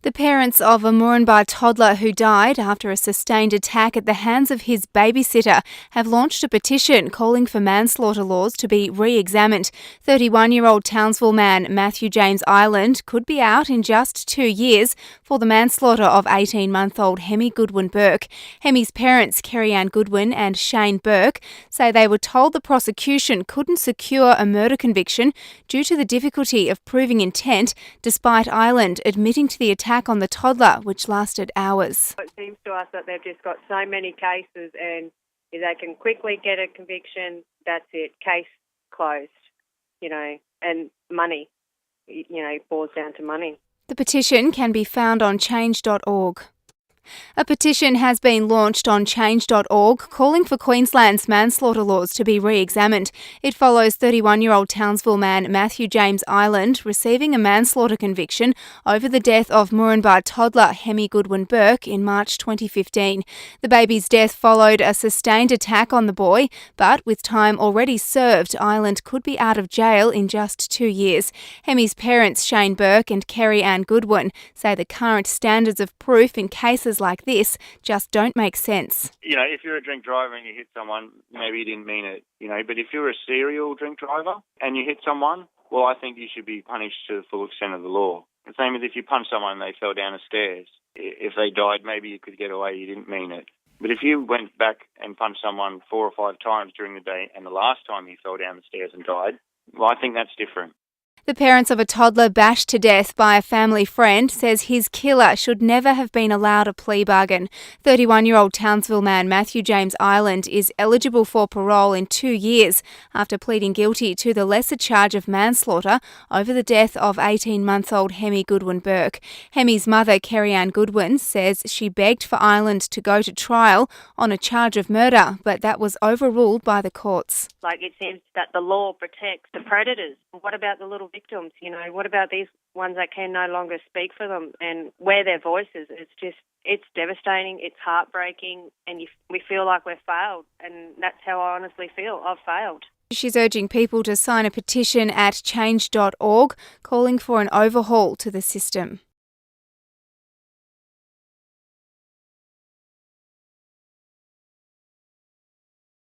The parents of a Moranbah toddler who died after a sustained attack at the hands of his babysitter have launched a petition calling for manslaughter laws to be re-examined. 31-year-old Townsville man Matthew James Ireland could be out in just 2 years for the manslaughter of 18-month-old Hemi Burke. Hemi's parents, Kerry-Ann Goodwin and Shane Burke, say they were told the prosecution couldn't secure a murder conviction due to the difficulty of proving intent, despite Ireland admitting to the attack on the toddler, which lasted hours. It seems to us that they've just got so many cases, and if they can quickly get a conviction, that's it, case closed, and money, boils down to money. The petition can be found on change.org. A petition has been launched on change.org calling for Queensland's manslaughter laws to be re-examined. It follows 31-year-old Townsville man Matthew James Ireland receiving a manslaughter conviction over the death of Moranbah toddler Hemi Burke in March 2015. The baby's death followed a sustained attack on the boy, but with time already served, Ireland could be out of jail in just 2 years. Hemi's parents, Shane Burke and Kerry-Ann Goodwin, say the current standards of proof in cases like this just don't make sense. If you're a drink driver and you hit someone, maybe you didn't mean it, but if you're a serial drink driver and you hit someone, well, I think you should be punished to the full extent of the law. The same as if you punch someone and they fell down the stairs. If they died, maybe you could get away, you didn't mean it. But if you went back and punched someone 4 or 5 times during the day and the last time he fell down the stairs and died, well, I think that's different. The parents of a toddler bashed to death by a family friend says his killer should never have been allowed a plea bargain. 31-year-old Townsville man Matthew James Ireland is eligible for parole in 2 years after pleading guilty to the lesser charge of manslaughter over the death of 18-month-old Hemi Burke. Hemi's mother, Kerry-Ann Goodwin, says she begged for Ireland to go to trial on a charge of murder, but that was overruled by the courts. It seems that the law protects the predators. What about the little victims? What about these ones that can no longer speak for them and wear their voices? It's devastating, it's heartbreaking, and we feel like we've failed, and that's how I honestly feel. I've failed. She's urging people to sign a petition at change.org calling for an overhaul to the system.